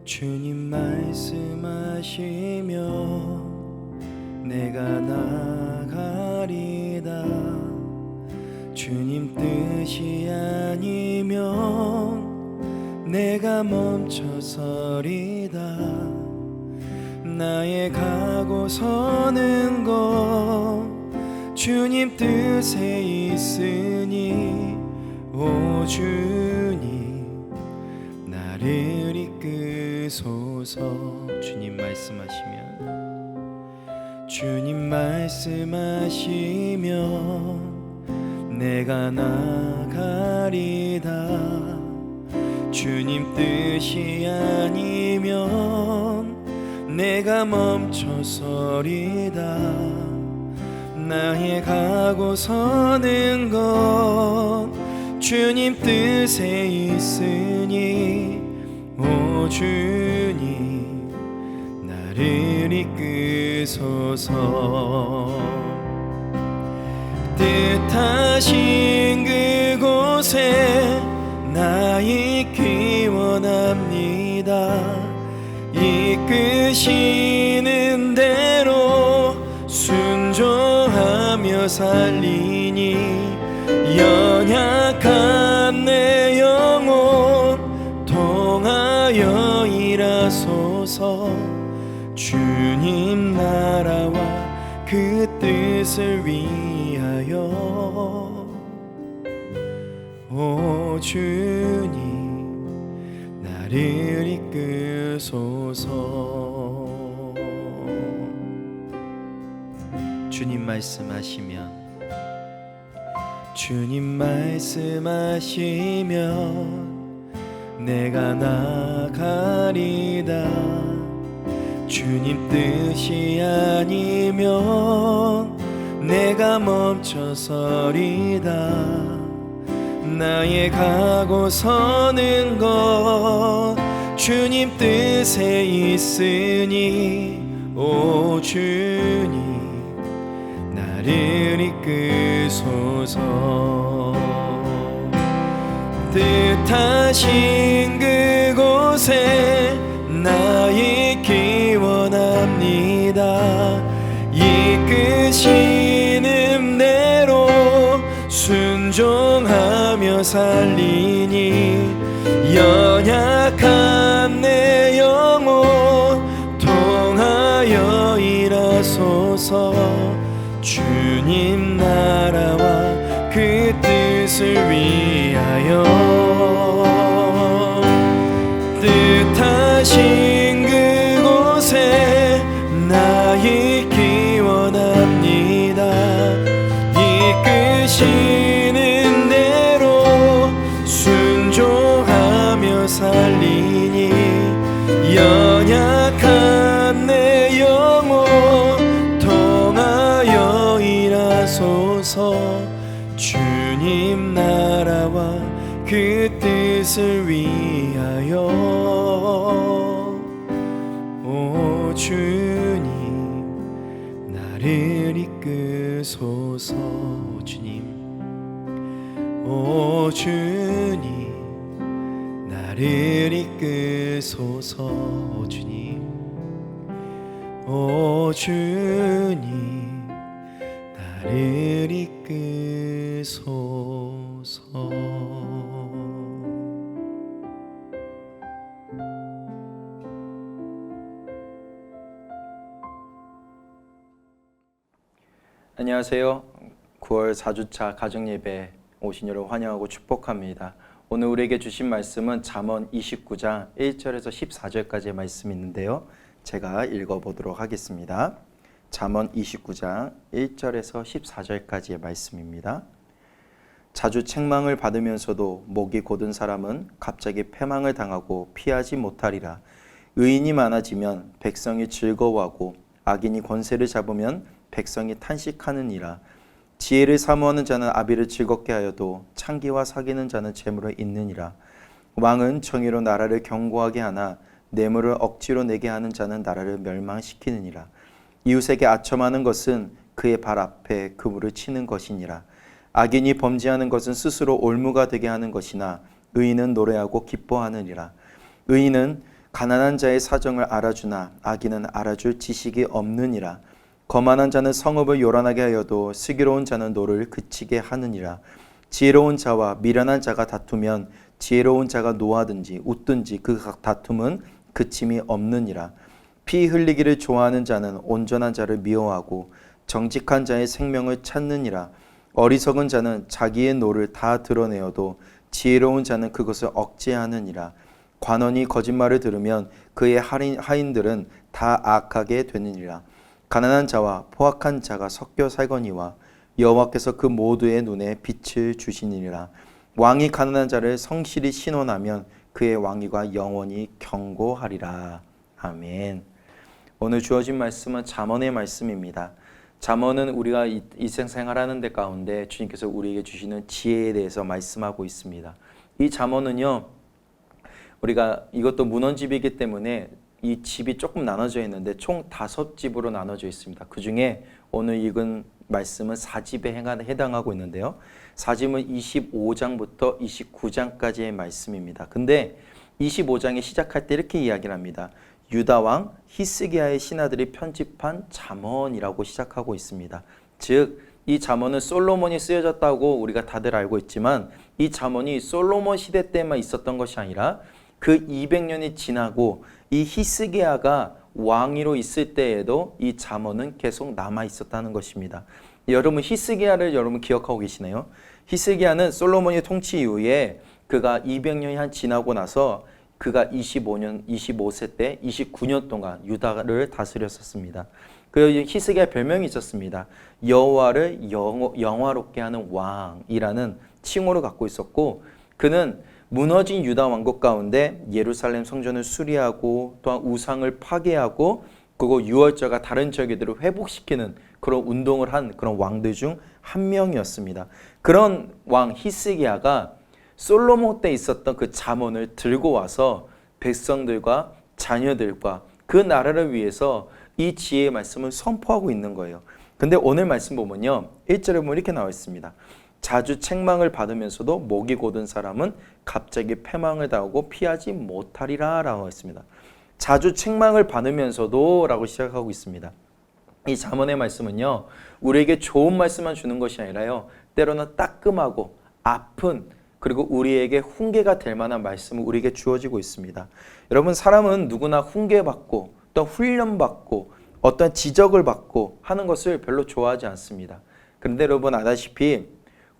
주님 말씀하시며 내가 나가리다. 주님 뜻이 아니면 내가 멈춰서리다. 나의 가고 서는 곳 주님 뜻에 있으니 오 주님 나를 이끄소서. 주님 말씀하시면 내가 나가리다. 주님 뜻이 아니면 내가 멈춰서리다. 나의 가고 서는 것 주님 뜻에 있으니 오 주님 나를 이끄소서. 뜻하신 그곳에 나 있기 원합니다. 이끄시는 대로 순종하며 살리니 연약한 내 영혼 통하여 일하소서. 주님 나라와 그 뜻을 위하여 오 주님 나를 이끄소서. 주님 말씀하시면 내가 나가리다. 주님 뜻이 아니면 내가 멈춰서리다. 나의 가고 서는 것 주님 뜻에 있으니 오 주님 나를 이끄소서. 뜻하신 그곳에 나 있기 원합니다. 이끄시는 대로 순종하며 살리니 연약한 내 영혼 통하여 일하소서. 주님 나라와 그 뜻을 위하여 뜻하신 그곳에 나 있기 원합니다. 이끄시는 대로 순종하며 살리니 연약한 내 영혼 통하여 일하소서. 주님 나라와 그 뜻을 위하여 오 주님 나를 이끄소서. 오 주님 나를 이끄소서. 오 주님 나를 이끄소서. 안녕하세요. 9월 4주차 가정예배 오신 여러분 환영하고 축복합니다. 오늘 우리에게 주신 말씀은 잠언 29장 1절에서 14절까지의 말씀이 있는데요. 제가 읽어보도록 하겠습니다. 잠언 29장 1절에서 14절까지의 말씀입니다. 자주 책망을 받으면서도 목이 곧은 사람은 갑자기 패망을 당하고 피하지 못하리라. 의인이 많아지면 백성이 즐거워하고 악인이 권세를 잡으면 백성이 탄식하느니라. 지혜를 사모하는 자는 아비를 즐겁게 하여도 창기와 사귀는 자는 재물을 잇느니라. 왕은 정의로 나라를 견고하게 하나 뇌물을 억지로 내게 하는 자는 나라를 멸망시키느니라. 이웃에게 아첨하는 것은 그의 발 앞에 그물을 치는 것이니라. 악인이 범죄하는 것은 스스로 올무가 되게 하는 것이나 의인은 노래하고 기뻐하느니라. 의인은 가난한 자의 사정을 알아주나 악인은 알아줄 지식이 없느니라. 거만한 자는 성읍을 요란하게 하여도 슬기로운 자는 노를 그치게 하느니라. 지혜로운 자와 미련한 자가 다투면 지혜로운 자가 노하든지 웃든지 그 다툼은 그침이 없느니라. 피 흘리기를 좋아하는 자는 온전한 자를 미워하고 정직한 자의 생명을 찾느니라. 어리석은 자는 자기의 노를 다 드러내어도 지혜로운 자는 그것을 억제하느니라. 관원이 거짓말을 들으면 그의 하인들은 다 악하게 되느니라. 가난한 자와 포악한 자가 섞여 살거니와 여호와께서 그 모두의 눈에 빛을 주시니라. 왕이 가난한 자를 성실히 신원하면 그의 왕위가 영원히 경고하리라. 아멘. 오늘 주어진 말씀은 잠언의 말씀입니다. 잠언은 우리가 일생 생활하는 데 가운데 주님께서 우리에게 주시는 지혜에 대해서 말씀하고 있습니다. 이 잠언은요, 우리가 이것도 문헌집이기 때문에 이 집이 조금 나눠져 있는데 총 5집으로 나눠져 있습니다. 그 중에 오늘 읽은 말씀은 4집에 해당하고 있는데요. 4집은 25장부터 29장까지의 말씀입니다. 근데 25장에 시작할 때 이렇게 이야기를 합니다. 유다왕 히스기야의 신하들이 편집한 잠언이라고 시작하고 있습니다. 즉, 이 잠언은 솔로몬이 쓰여졌다고 우리가 다들 알고 있지만 이 잠언이 솔로몬 시대 때만 있었던 것이 아니라 그 200년이 지나고 이 히스기야가 왕위로 있을 때에도 이 잠언은 계속 남아 있었다는 것입니다. 여러분 히스기야를 여러분 기억하고 계시나요? 히스기야는 솔로몬의 통치 이후에 그가 200년이 한 지나고 나서 그가 25세 때 29년 동안 유다를 다스렸었습니다. 그 히스기야 별명이 있었습니다. 여호와를 영화롭게 하는 왕이라는 칭호를 갖고 있었고, 그는 무너진 유다 왕국 가운데 예루살렘 성전을 수리하고 또한 우상을 파괴하고 그리고 유월절과 다른 절기들을 회복시키는 그런 운동을 한 그런 왕들 중 한 명이었습니다. 그런 왕 히스기야가 솔로몬 때 있었던 그 잠언을 들고 와서 백성들과 자녀들과 그 나라를 위해서 이 지혜의 말씀을 선포하고 있는 거예요. 근데 오늘 말씀 보면요, 1절에 보면 이렇게 나와 있습니다. 자주 책망을 받으면서도 목이 곧은 사람은 갑자기 패망을 당하고 피하지 못하리라 라고 했습니다. 자주 책망을 받으면서도 라고 시작하고 있습니다. 이 잠언의 말씀은요, 우리에게 좋은 말씀만 주는 것이 아니라요, 때로는 따끔하고 아픈 그리고 우리에게 훈계가 될 만한 말씀이 우리에게 주어지고 있습니다. 여러분, 사람은 누구나 훈계받고 또 훈련받고 어떤 지적을 받고 하는 것을 별로 좋아하지 않습니다. 그런데 여러분 아다시피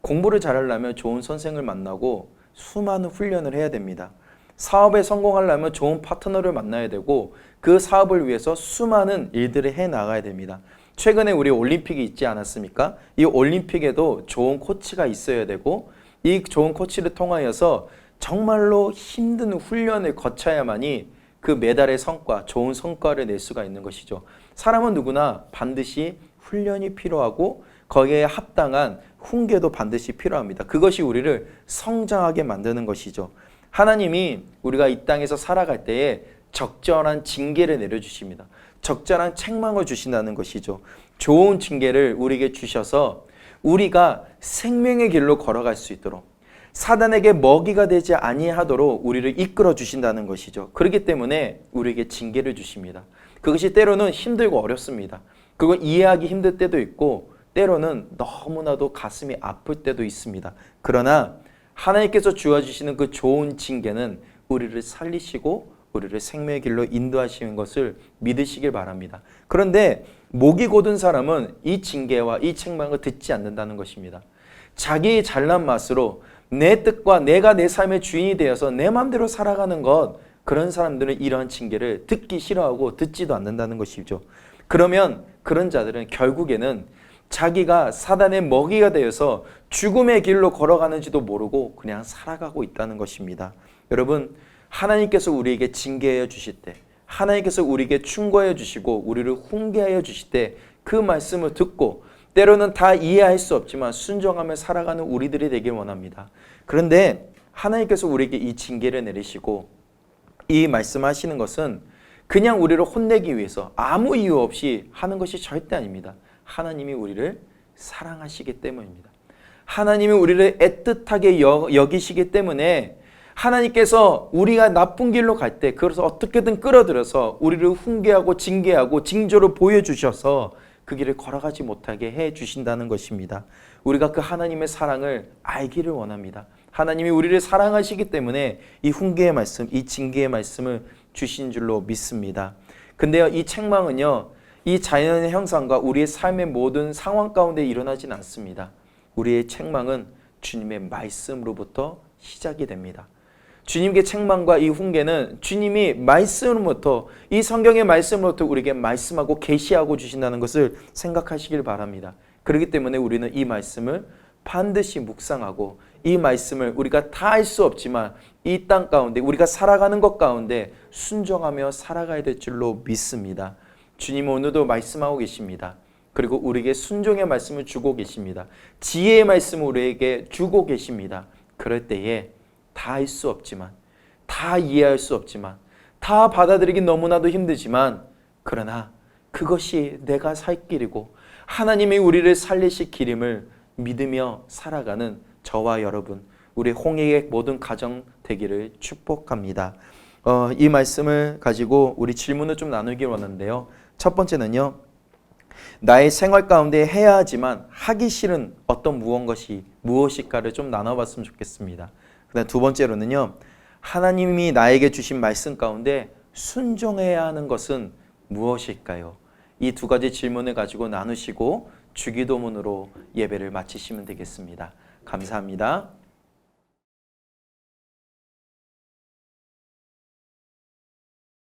공부를 잘하려면 좋은 선생을 만나고 수많은 훈련을 해야 됩니다. 사업에 성공하려면 좋은 파트너를 만나야 되고 그 사업을 위해서 수많은 일들을 해나가야 됩니다. 최근에 우리 올림픽이 있지 않았습니까? 이 올림픽에도 좋은 코치가 있어야 되고 이 좋은 코치를 통하여서 정말로 힘든 훈련을 거쳐야만이 그 메달의 성과, 좋은 성과를 낼 수가 있는 것이죠. 사람은 누구나 반드시 훈련이 필요하고 거기에 합당한 훈계도 반드시 필요합니다. 그것이 우리를 성장하게 만드는 것이죠. 하나님이 우리가 이 땅에서 살아갈 때에 적절한 징계를 내려주십니다. 적절한 책망을 주신다는 것이죠. 좋은 징계를 우리에게 주셔서 우리가 생명의 길로 걸어갈 수 있도록 사단에게 먹이가 되지 아니하도록 우리를 이끌어 주신다는 것이죠. 그렇기 때문에 우리에게 징계를 주십니다. 그것이 때로는 힘들고 어렵습니다. 그걸 이해하기 힘들 때도 있고 때로는 너무나도 가슴이 아플 때도 있습니다. 그러나 하나님께서 주어주시는 그 좋은 징계는 우리를 살리시고 우리를 생명의 길로 인도하시는 것을 믿으시길 바랍니다. 그런데 목이 곧은 사람은 이 징계와 이 책망을 듣지 않는다는 것입니다. 자기의 잘난 맛으로 내 뜻과 내가 내 삶의 주인이 되어서 내 마음대로 살아가는 것, 그런 사람들은 이러한 징계를 듣기 싫어하고 듣지도 않는다는 것이죠. 그러면 그런 자들은 결국에는 자기가 사단의 먹이가 되어서 죽음의 길로 걸어가는지도 모르고 그냥 살아가고 있다는 것입니다. 여러분, 하나님께서 우리에게 징계하여 주실 때, 하나님께서 우리에게 충고하여 주시고 우리를 훈계하여 주실 때 그 말씀을 듣고 때로는 다 이해할 수 없지만 순종하며 살아가는 우리들이 되길 원합니다. 그런데 하나님께서 우리에게 이 징계를 내리시고 이 말씀하시는 것은 그냥 우리를 혼내기 위해서 아무 이유 없이 하는 것이 절대 아닙니다. 하나님이 우리를 사랑하시기 때문입니다. 하나님이 우리를 애틋하게 여기시기 때문에 하나님께서 우리가 나쁜 길로 갈 때 그것을 어떻게든 끌어들여서 우리를 훈계하고 징계하고 징조를 보여주셔서 그 길을 걸어가지 못하게 해 주신다는 것입니다. 우리가 그 하나님의 사랑을 알기를 원합니다. 하나님이 우리를 사랑하시기 때문에 이 훈계의 말씀, 이 징계의 말씀을 주신 줄로 믿습니다. 근데요, 이 책망은요, 이 자연의 형상과 우리의 삶의 모든 상황 가운데 일어나진 않습니다. 우리의 책망은 주님의 말씀으로부터 시작이 됩니다. 주님께 책망과 이 훈계는 주님이 말씀으로부터, 이 성경의 말씀으로부터 우리에게 말씀하고 계시하고 주신다는 것을 생각하시길 바랍니다. 그렇기 때문에 우리는 이 말씀을 반드시 묵상하고 이 말씀을 우리가 다 알 수 없지만 이 땅 가운데 우리가 살아가는 것 가운데 순종하며 살아가야 될 줄로 믿습니다. 주님은 오늘도 말씀하고 계십니다. 그리고 우리에게 순종의 말씀을 주고 계십니다. 지혜의 말씀을 우리에게 주고 계십니다. 그럴 때에 다 알 수 없지만, 다 이해할 수 없지만, 다 받아들이기 너무나도 힘들지만, 그러나 그것이 내가 살 길이고 하나님이 우리를 살리실 길임을 믿으며 살아가는 저와 여러분, 우리 홍익의 모든 가정 되기를 축복합니다. 이 말씀을 가지고 우리 질문을 좀 나누기 원하는데요. 첫 번째는요, 나의 생활 가운데 해야 하지만 하기 싫은 어떤 무엇일까를 좀 나눠봤으면 좋겠습니다. 그다음 두 번째로는요, 하나님이 나에게 주신 말씀 가운데 순종해야 하는 것은 무엇일까요? 이 두 가지 질문을 가지고 나누시고 주기도문으로 예배를 마치시면 되겠습니다. 감사합니다.